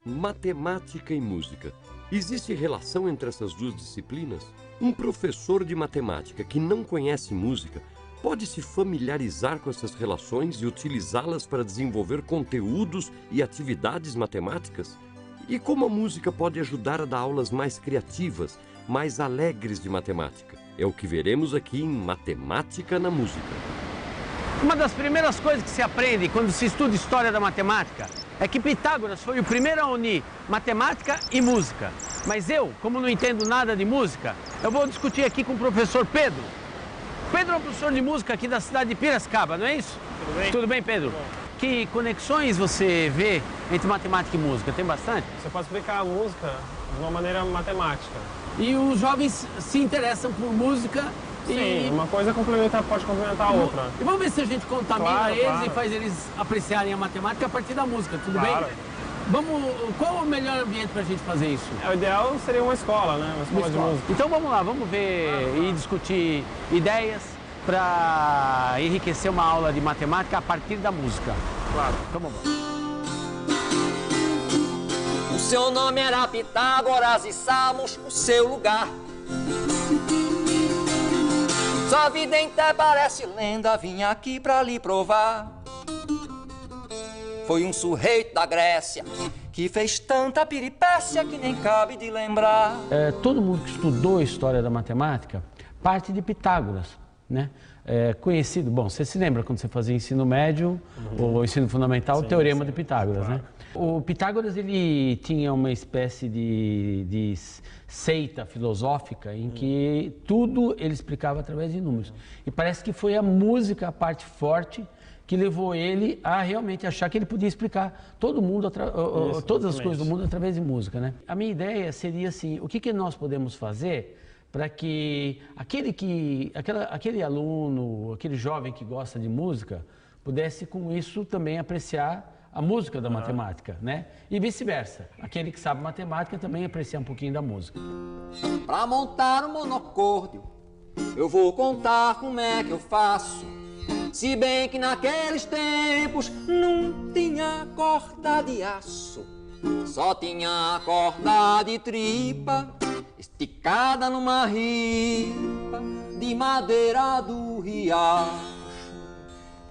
Matemática e música. Existe relação entre essas duas disciplinas? Um professor de matemática que não conhece música pode se familiarizar com essas relações e utilizá-las para desenvolver conteúdos e atividades matemáticas? E como a música pode ajudar a dar aulas mais criativas, mais alegres de matemática? É o que veremos aqui em Matemática na Música. Uma das primeiras coisas que se aprende quando se estuda história da matemática é que Pitágoras foi o primeiro a unir matemática e música. Mas eu, como não entendo nada de música, eu vou discutir aqui com o professor Pedro. Pedro é um professor de música aqui da cidade de Piracicaba, não é isso? Tudo bem? Tudo bem, Pedro? Que conexões você vê entre matemática e música? Tem bastante? Você pode explicar a música de uma maneira matemática. E os jovens se interessam por música Sim, uma coisa pode complementar a outra. E vamos ver se a gente contamina Claro, eles claro. e faz eles apreciarem a matemática a partir da música, tudo Claro. bem? Qual é o melhor ambiente para a gente fazer isso? O ideal seria uma escola, né? Uma escola de música. Então vamos lá, vamos ver e discutir ideias para enriquecer uma aula de matemática a partir da música. Claro. Então vamos lá. O seu nome era Pitágoras e Samos o seu lugar. Sua vida inteira parece lenda, vim aqui pra lhe provar. Foi um sujeito da Grécia que fez tanta peripécia que nem cabe de lembrar. Todo mundo que estudou a história da matemática parte de Pitágoras, né? Conhecido, bom, você se lembra quando você fazia ensino médio ou ensino fundamental, o Teorema de Pitágoras, claro. né? O Pitágoras, ele tinha uma espécie de seita filosófica em que tudo ele explicava através de números. E parece que foi a música a parte forte que levou ele a realmente achar que ele podia explicar todo mundo, todas as coisas do mundo através de música, né? A minha ideia seria assim, o que nós podemos fazer para que aquele aluno, aquele jovem que gosta de música, pudesse com isso também apreciar a música da matemática, né? E vice-versa, aquele que sabe matemática também apreciar um pouquinho da música. Pra montar um monocórdio, eu vou contar como é que eu faço. Se bem que naqueles tempos não tinha corda de aço, só tinha corda de tripa, esticada numa ripa de madeira do riacho.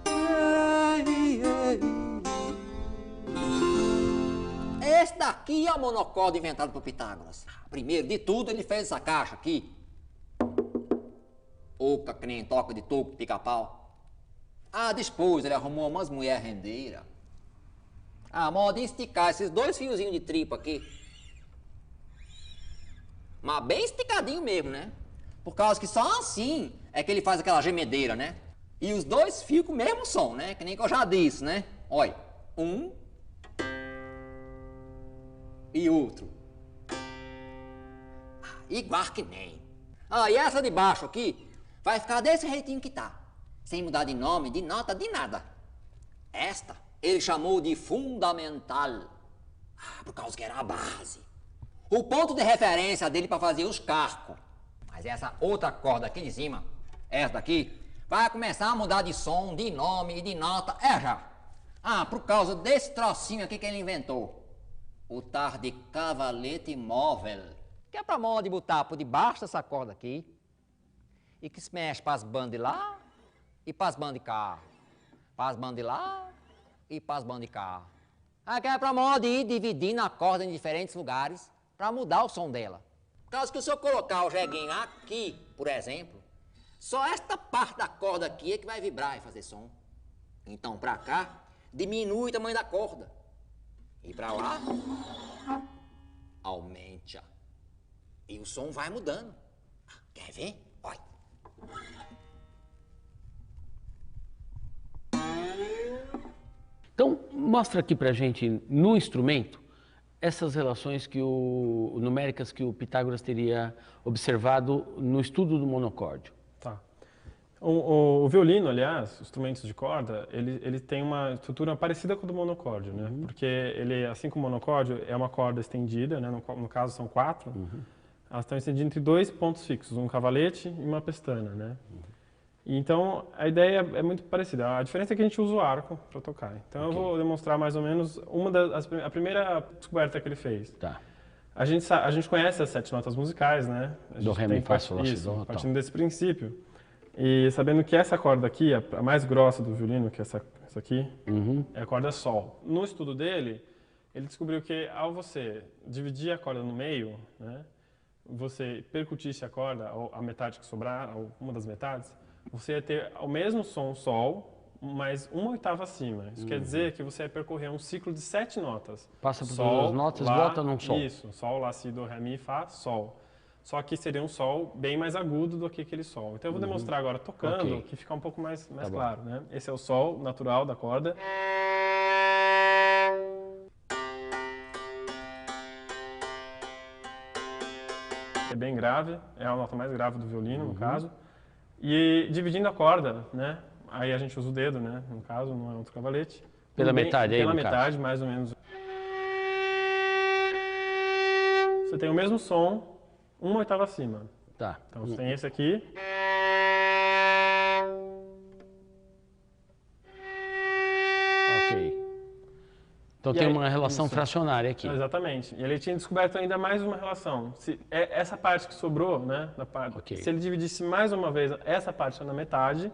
Ei, ei. Esse daqui é o monocórdio inventado por Pitágoras. Primeiro de tudo, ele fez essa caixa aqui. Oca, que nem toca de toco, pica-pau. Depois ele arrumou umas mulheres rendeiras. Modo de esticar esses dois fiozinhos de tripa aqui. Mas bem esticadinho mesmo, né? Por causa que só assim é que ele faz aquela gemedeira, né? E os dois fios com o mesmo som, né? Que nem que eu já disse, né? Olha, um e outro. Igual que nem. E essa de baixo aqui vai ficar desse jeitinho que tá. Sem mudar de nome, de nota, de nada. Esta ele chamou de fundamental. Por causa que era a base. O ponto de referência dele para fazer os carcos. Mas essa outra corda aqui de cima, essa daqui, vai começar a mudar de som, de nome e de nota. Já. Por causa desse trocinho aqui que ele inventou. O tal de cavalete móvel. Que é pra modo de botar por debaixo dessa corda aqui. E que se mexe para as bandas de lá e para as bandas de cá. Para as bandas de lá e para as bandas de cá. Que é pra modo de ir dividindo a corda em diferentes lugares para mudar o som dela. Por causa que se eu colocar o jeguinho aqui, por exemplo, só esta parte da corda aqui é que vai vibrar e fazer som. Então, pra cá, diminui o tamanho da corda. E pra lá, aumente-a. E o som vai mudando. Quer ver? Olha. Então, mostra aqui pra gente, no instrumento, essas relações numéricas que o Pitágoras teria observado no estudo do monocórdio. Tá. O violino, aliás, os instrumentos de corda, ele tem uma estrutura parecida com a do monocórdio, né? Porque ele, assim como o monocórdio, é uma corda estendida, né? No caso são 4. Elas estão estendidas entre 2 pontos fixos, um cavalete e uma pestana, né? Então, a ideia é muito parecida. A diferença é que a gente usa o arco para tocar. Então, eu vou demonstrar mais ou menos a primeira descoberta que ele fez. Tá. A gente conhece as 7 notas musicais, né? Do, ré, mi, fá, sol, lá, si, dó, partindo desse princípio. E sabendo que essa corda aqui, a mais grossa do violino, que é essa aqui, é a corda Sol. No estudo dele, ele descobriu que ao você dividir a corda no meio, né? Você percutisse a corda, ou a metade que sobrar, ou uma das metades, você ia ter o mesmo som Sol, mas uma oitava acima. Isso quer dizer que você vai percorrer um ciclo de 7 notas. Passa por Sol, todas as notas e lá, volta num Sol. Isso, Sol, Lá, Si, Dó, Ré, Mi, Fá, Sol. Só que seria um Sol bem mais agudo do que aquele Sol. Então eu vou demonstrar agora tocando, que fica um pouco mais claro, né? Esse é o Sol natural da corda. É bem grave, é a nota mais grave do violino, no caso. E dividindo a corda, né? Aí a gente usa o dedo, né? No caso, não é outro cavalete. Pela metade aí, Pela no caso. metade, mais ou menos. Você tem o mesmo som, uma oitava acima. Tá. Então você tem esse aqui. Ok. Então E tem aí, uma relação isso. fracionária aqui. Exatamente. E ele tinha descoberto ainda mais uma relação. Essa parte que sobrou, né? Se ele dividisse mais uma vez essa parte na metade,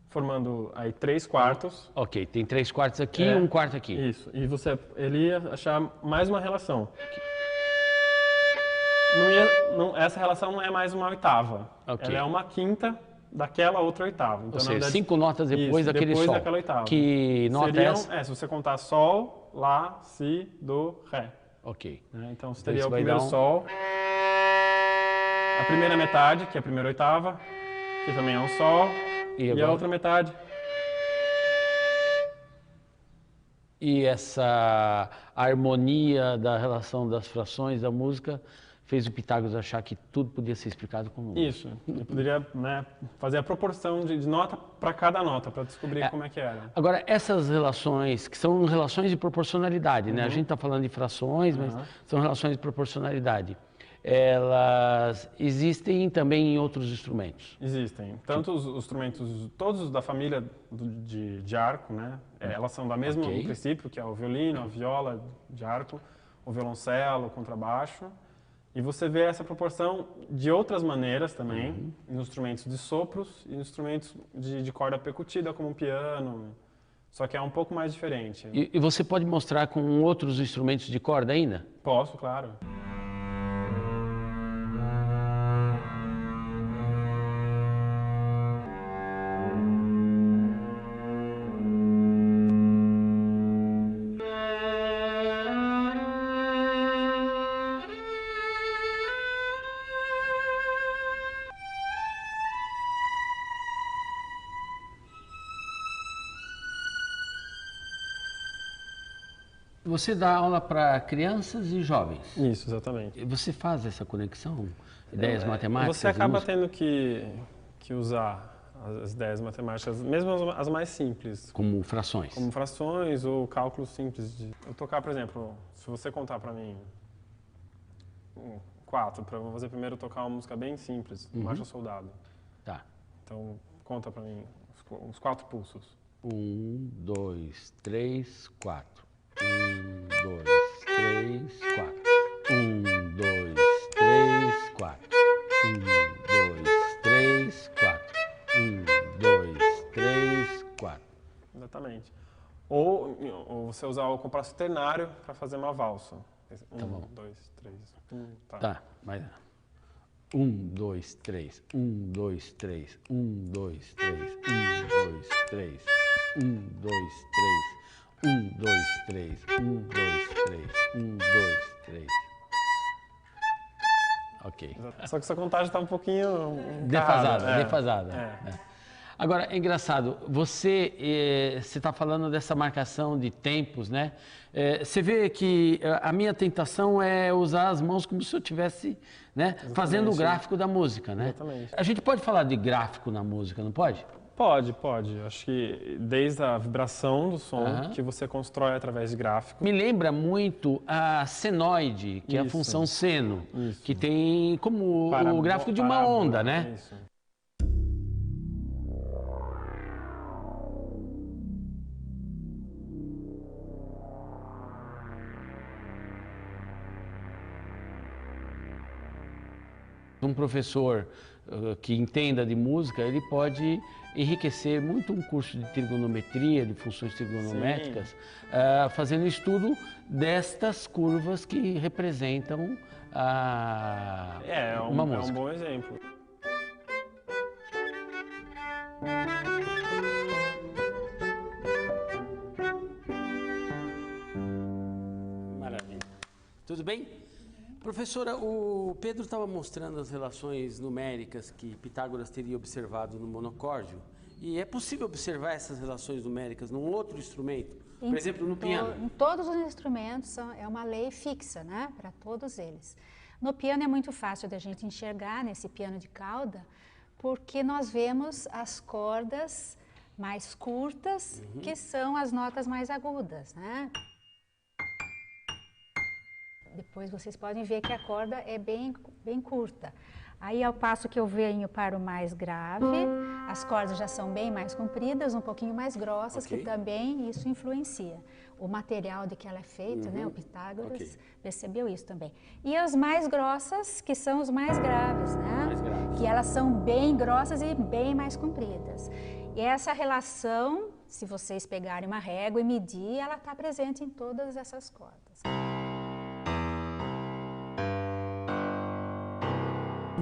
formando aí 3/4. Ok, tem 3/4 aqui e 1/4 aqui. Isso. E ele ia achar mais uma relação. Essa relação não é mais uma oitava. Ok. Ela é uma quinta daquela outra oitava. Então, Ou seja, na verdade, 5 notas depois daquele depois Sol. daquela oitava. Que nota é essa? Se você contar Sol, Lá, Si, Dó, Ré. Ok. Né? Então você Então teria isso o vai primeiro dar um- Sol, a primeira metade, que é a primeira oitava, que também é um Sol, E e agora? a outra metade. E essa harmonia da relação das frações da música fez o Pitágoras achar que tudo podia ser explicado com números. Isso. Eu poderia, né, fazer a proporção de nota para cada nota, para descobrir como é que era. Agora, essas relações, que são relações de proporcionalidade, né? A gente está falando de frações, mas são relações de proporcionalidade. Elas existem também em outros instrumentos. Existem. Tanto os instrumentos, todos da família de arco, né? Elas são da mesma princípio, que é o violino, a viola de arco, o violoncelo, o contrabaixo. E você vê essa proporção de outras maneiras também, em instrumentos de sopros e instrumentos de corda percutida, como o piano, só que é um pouco mais diferente. E você pode mostrar com outros instrumentos de corda ainda? Posso, claro. Você dá aula para crianças e jovens. Isso, exatamente. Você faz essa conexão? Ideias matemáticas? Você acaba tendo que usar as ideias matemáticas, mesmo as mais simples. Como frações? Como frações ou cálculos simples. Eu tocar, por exemplo, se você contar para mim 4, para você primeiro tocar uma música bem simples, Marcha Soldado. Tá. Então, conta para mim os 4 pulsos. 1, 2, 3, 4. 1, 2, 3, 4. 1, 2, 3, 4. 1, 2, 3, 4. 1, 2, 3, 4. Exatamente. Ou você usar o compasso ternário para fazer uma valsa. 1, 2, 3. Tá, mas 1, 2, 3. 1, 2, 3. 1, 2, 3. 1, 2, 3. 1, 2, 3. 1, 2, 3, 1, 2, 3, 1, 2, 3. Ok. Só que essa contagem está um pouquinho Defasada, errada. defasada. É. Agora, é engraçado, você está falando dessa marcação de tempos, né? Você vê que a minha tentação é usar as mãos como se eu estivesse, né, fazendo o gráfico da música, né? Exatamente. A gente pode falar de gráfico na música, não pode? Pode. Acho que desde a vibração do som que você constrói através de gráfico. Me lembra muito a senoide, que é a Isso. função seno, Isso. que tem como o gráfico de uma onda, né? Isso. Um professor que entenda de música, ele pode enriquecer muito um curso de trigonometria, de funções trigonométricas, fazendo estudo destas curvas que representam uma música. É um bom exemplo. Maravilha. Tudo bem? Professora, o Pedro estava mostrando as relações numéricas que Pitágoras teria observado no monocórdio. E é possível observar essas relações numéricas num outro instrumento? Por exemplo, no piano? Em todos os instrumentos é uma lei fixa, né? Para todos eles. No piano é muito fácil da gente enxergar, nesse piano de cauda, porque nós vemos as cordas mais curtas, que são as notas mais agudas, né? Depois vocês podem ver que a corda é bem curta. Aí, ao passo que eu venho para o mais grave, as cordas já são bem mais compridas, um pouquinho mais grossas, que também isso influencia. O material de que ela é feita, né? O Pitágoras percebeu isso também. E as mais grossas, que são os mais graves, né? Que elas são bem grossas e bem mais compridas. E essa relação, se vocês pegarem uma régua e medir, ela está presente em todas essas cordas.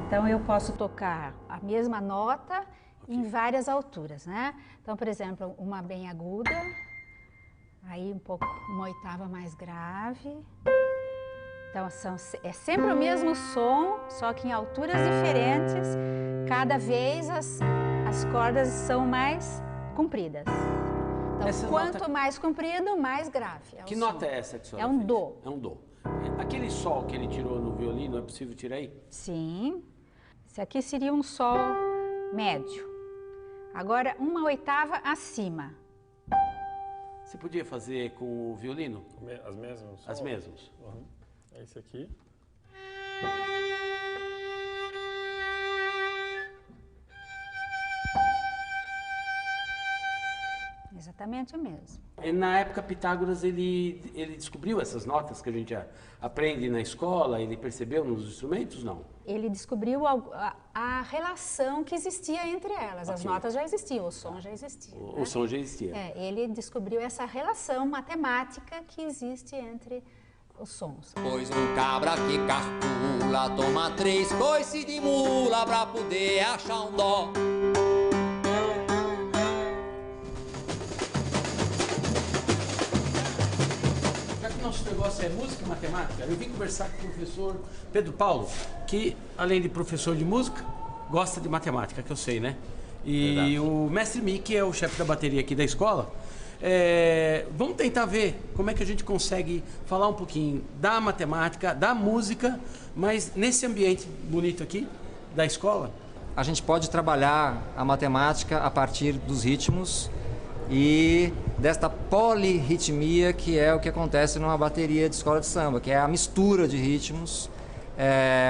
Então, eu posso tocar a mesma nota em várias alturas, né? Então, por exemplo, uma bem aguda, aí uma oitava mais grave. Então, é sempre o mesmo som, só que em alturas diferentes. Cada vez as cordas são mais compridas. Então, quanto mais comprido, mais grave. Que nota é essa que a senhora fez? Dó. É um Dó. Aquele Sol que ele tirou no violino, é possível tirar aí? Sim. Esse aqui seria um Sol médio. Agora, uma oitava acima. Você podia fazer com o violino? As mesmas? As mesmas. É esse aqui. Exatamente o mesmo. Na época, Pitágoras, ele descobriu essas notas que a gente aprende na escola, ele percebeu nos instrumentos, não? Ele descobriu a relação que existia entre elas. As notas já existiam, o som já existia. O som já existia. Ele descobriu essa relação matemática que existe entre os sons. Pois um cabra que calcula toma 3 coices de mula pra poder achar um dó. Nosso negócio é música e matemática. Eu vim conversar com o professor Pedro Paulo, que além de professor de música, gosta de matemática, que eu sei, né? E verdade. O mestre Mickey é o chefe da bateria aqui da escola. Vamos tentar ver como é que a gente consegue falar um pouquinho da matemática, da música, mas nesse ambiente bonito aqui da escola. A gente pode trabalhar a matemática a partir dos ritmos e desta polirritmia, que é o que acontece numa bateria de escola de samba, que é a mistura de ritmos,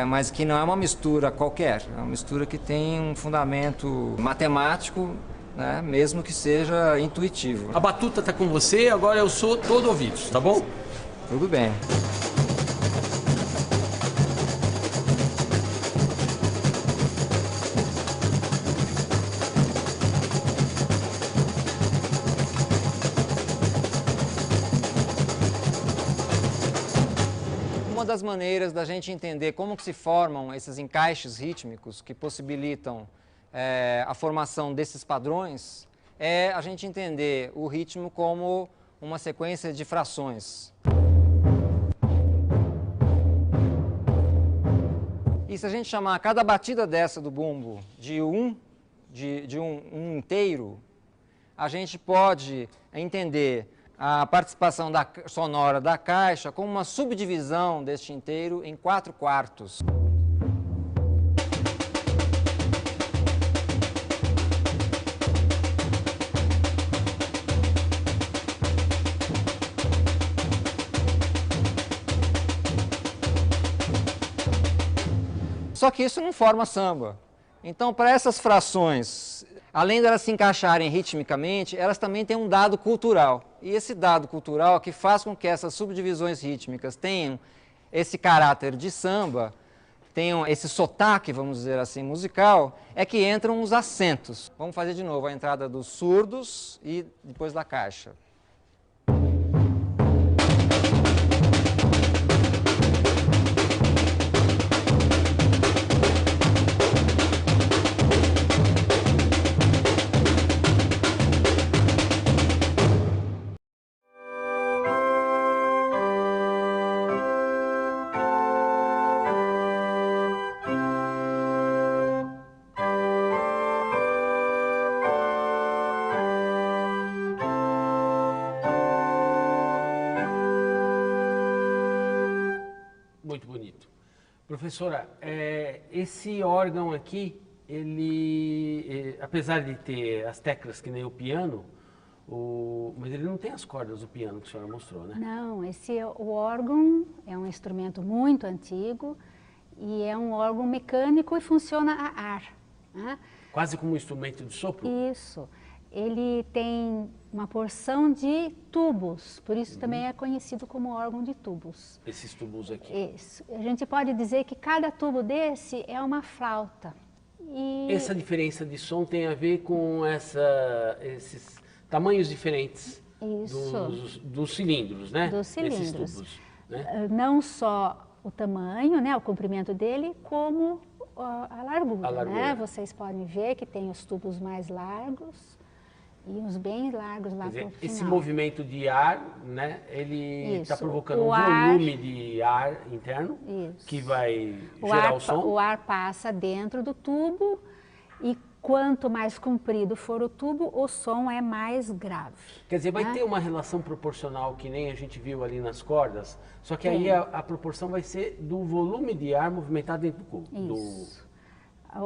mas que não é uma mistura qualquer, é uma mistura que tem um fundamento matemático, né, mesmo que seja intuitivo. A batuta está com você, agora eu sou todo ouvidos, tá bom? Tudo bem. Uma das maneiras da gente entender como que se formam esses encaixes rítmicos que possibilitam a formação desses padrões é a gente entender o ritmo como uma sequência de frações. E se a gente chamar cada batida dessa do bumbo de um inteiro, a gente pode entender a participação sonora da caixa como uma subdivisão deste inteiro em 4/4. Só que isso não forma samba. Então, para essas frações, além de elas se encaixarem ritmicamente, elas também têm um dado cultural. E esse dado cultural que faz com que essas subdivisões rítmicas tenham esse caráter de samba, tenham esse sotaque, vamos dizer assim, musical, é que entram os acentos. Vamos fazer de novo a entrada dos surdos e depois da caixa. Muito bonito. Professora, esse órgão aqui, ele, apesar de ter as teclas que nem o piano, mas ele não tem as cordas do piano que a senhora mostrou, né? Não, o órgão é um instrumento muito antigo e é um órgão mecânico e funciona a ar, né? Quase como um instrumento de sopro? Isso. Ele tem uma porção de tubos, por isso também é conhecido como órgão de tubos. Esses tubos aqui. Isso. A gente pode dizer que cada tubo desse é uma flauta. E Essa diferença de som tem a ver com esses tamanhos diferentes dos cilindros, né? Dos cilindros. Esses tubos, né? Não só o tamanho, né, o comprimento dele, como a largura, né? Vocês podem ver que tem os tubos mais largos e uns bem largos lá para o final. Esse movimento de ar, né, ele está provocando um ar, volume de ar interno que vai gerar o som. O ar passa dentro do tubo e quanto mais comprido for o tubo, o som é mais grave. Quer dizer, vai ter uma relação proporcional que nem a gente viu ali nas cordas, só que aí a proporção vai ser do volume de ar movimentado dentro do cubo. Isso.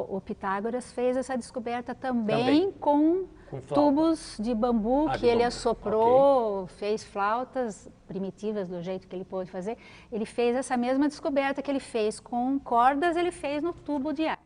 O Pitágoras fez essa descoberta também. com tubos de bambu que ele assoprou, fez flautas primitivas do jeito que ele pôde fazer. Ele fez essa mesma descoberta que ele fez com cordas, ele fez no tubo de ar.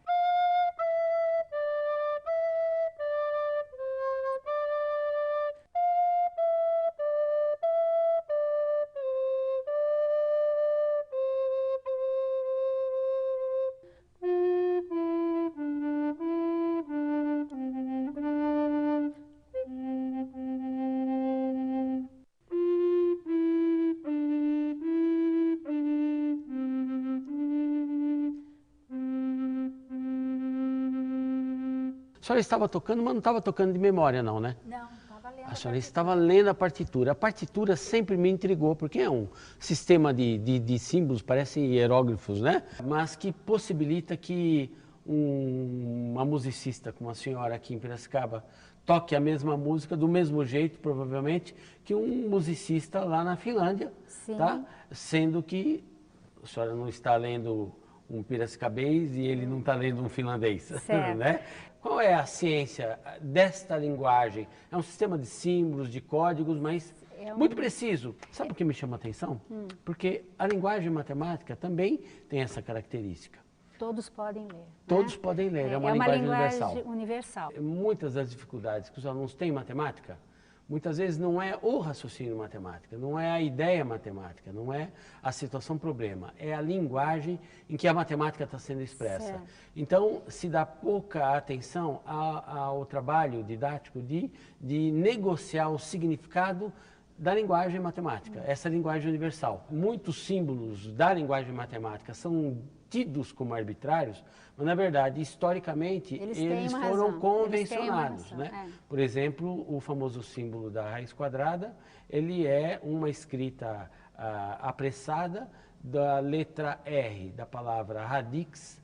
A senhora estava tocando, mas não estava tocando de memória não, né? Não, estava lendo. A senhora estava lendo a partitura. A partitura sempre me intrigou, porque é um sistema de símbolos, parecem hieróglifos, né? Mas que possibilita que uma musicista como a senhora aqui em Piracicaba toque a mesma música do mesmo jeito, provavelmente, que um musicista lá na Finlândia, tá? Sendo que a senhora não está lendo um piracicabês e ele não está lendo um finlandês, né? Qual é a ciência desta linguagem? É um sistema de símbolos, de códigos, mas muito preciso. Sabe o que me chama a atenção? Porque a linguagem matemática também tem essa característica. Todos podem ler. Todos podem ler, é uma linguagem universal. Muitas das dificuldades que os alunos têm em matemática, muitas vezes não é o raciocínio matemático, não é a ideia matemática, não é a situação-problema, é a linguagem em que a matemática está sendo expressa. Então, se dá pouca atenção ao trabalho didático de negociar o significado da linguagem matemática, essa linguagem universal. Muitos símbolos da linguagem matemática são tidos como arbitrários, mas na verdade, historicamente, eles foram convencionados, né? Por exemplo, o famoso símbolo da raiz quadrada, ele é uma escrita apressada da letra R, da palavra radix,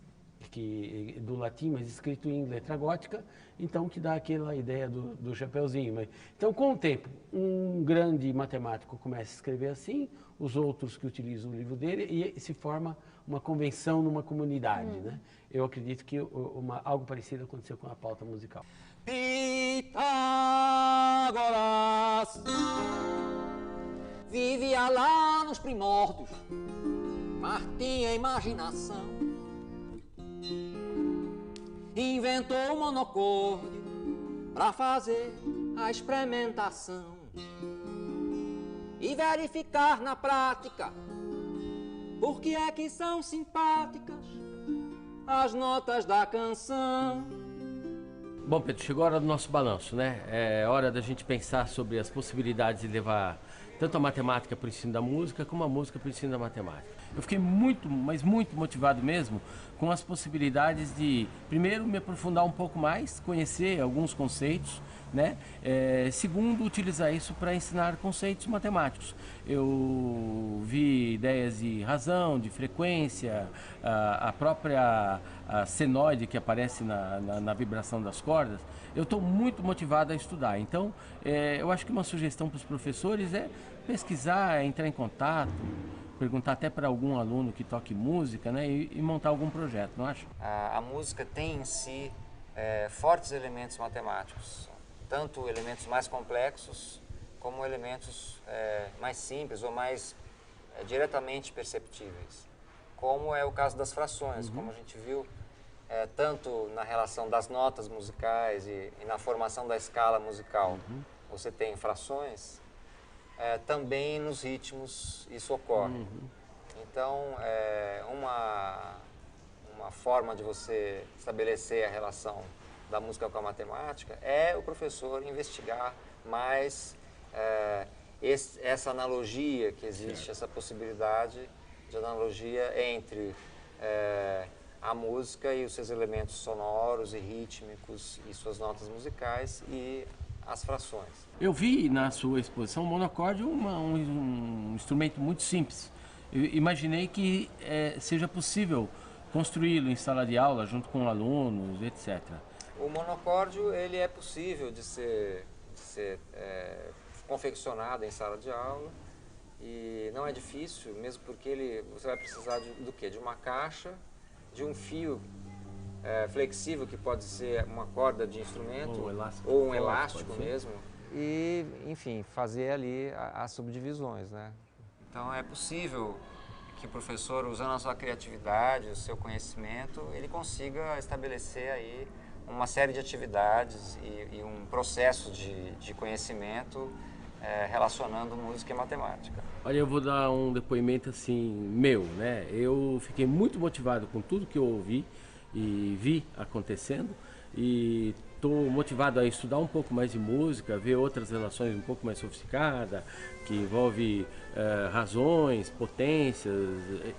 do latim, mas escrito em letra gótica, então que dá aquela ideia do chapeuzinho. Então, com o tempo, um grande matemático começa a escrever assim, os outros que utilizam o livro dele, e se forma uma convenção numa comunidade, né? Eu acredito que algo parecido aconteceu com a pauta musical. Pitágoras vivia lá nos primórdios, mas tinha imaginação. Inventou o monocórdio para fazer a experimentação e verificar na prática por que é que são simpáticas as notas da canção. Bom, Pedro, chegou a hora do nosso balanço, né? É hora da gente pensar sobre as possibilidades de levar tanto a matemática para o ensino da música, como a música para o ensino da matemática. Eu fiquei muito, mas muito motivado mesmo com as possibilidades de, primeiro, me aprofundar um pouco mais, conhecer alguns conceitos, né? Segundo, utilizar isso para ensinar conceitos matemáticos. Eu vi ideias de razão, de frequência, a própria senoide que aparece na vibração das cordas. Eu estou muito motivado a estudar. Então, eu acho que uma sugestão para os professores é pesquisar, entrar em contato, perguntar até para algum aluno que toque música, né, e montar algum projeto, não acha? A música tem em si fortes elementos matemáticos, tanto elementos mais complexos como elementos mais simples ou mais diretamente perceptíveis, como é o caso das frações, como a gente viu, tanto na relação das notas musicais e na formação da escala musical. Você tem frações, também nos ritmos isso ocorre. Então, uma forma de você estabelecer a relação da música com a matemática é o professor investigar mais essa analogia que existe, essa possibilidade de analogia entre a música e os seus elementos sonoros e rítmicos e suas notas musicais e as frações. Eu vi na sua exposição o monocórdio um instrumento muito simples. Eu imaginei que seja possível construí-lo em sala de aula junto com alunos, etc. O monocórdio ele é possível de ser confeccionado em sala de aula e não é difícil, mesmo porque você vai precisar do quê? De uma caixa, de um fio flexível que pode ser uma corda de instrumento ou um elástico mesmo e, enfim, fazer ali as subdivisões, né? Então é possível que o professor, usando a sua criatividade, o seu conhecimento, ele consiga estabelecer aí uma série de atividades e um processo de conhecimento relacionando música e matemática. Olha, eu vou dar um depoimento assim, meu, né? Eu fiquei muito motivado com tudo que eu ouvi e vi acontecendo e estou motivado a estudar um pouco mais de música, ver outras relações um pouco mais sofisticadas, que envolve razões, potências.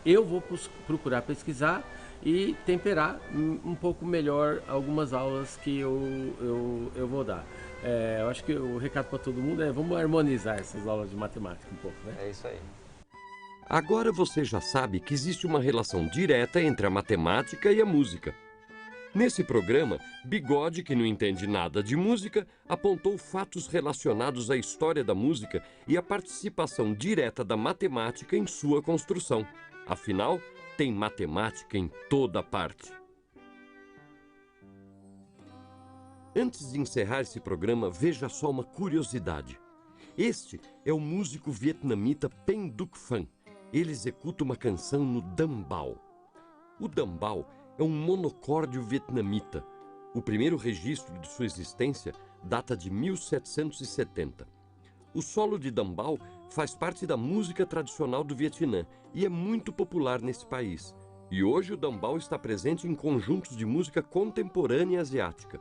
Eu vou procurar pesquisar e temperar um pouco melhor algumas aulas que eu vou dar. Eu acho que o recado para todo mundo é vamos harmonizar essas aulas de matemática um pouco, né? É isso aí. Agora você já sabe que existe uma relação direta entre a matemática e a música. Nesse programa, Bigode, que não entende nada de música, apontou fatos relacionados à história da música e à participação direta da matemática em sua construção. Afinal, tem matemática em toda parte. Antes de encerrar esse programa, veja só uma curiosidade. Este é o músico vietnamita Pen Duc Phan. Ele executa uma canção no dambal. O dambal é um monocórdio vietnamita. O primeiro registro de sua existência data de 1770. O solo de dambal faz parte da música tradicional do Vietnã e é muito popular nesse país. E hoje o dambal está presente em conjuntos de música contemporânea asiática.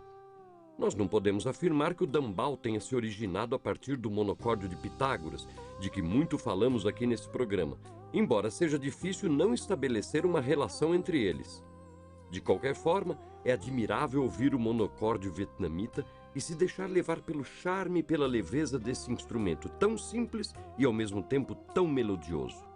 Nós não podemos afirmar que o dambal tenha se originado a partir do monocórdio de Pitágoras, de que muito falamos aqui nesse programa, embora seja difícil não estabelecer uma relação entre eles. De qualquer forma, é admirável ouvir o monocórdio vietnamita e se deixar levar pelo charme e pela leveza desse instrumento tão simples e ao mesmo tempo tão melodioso.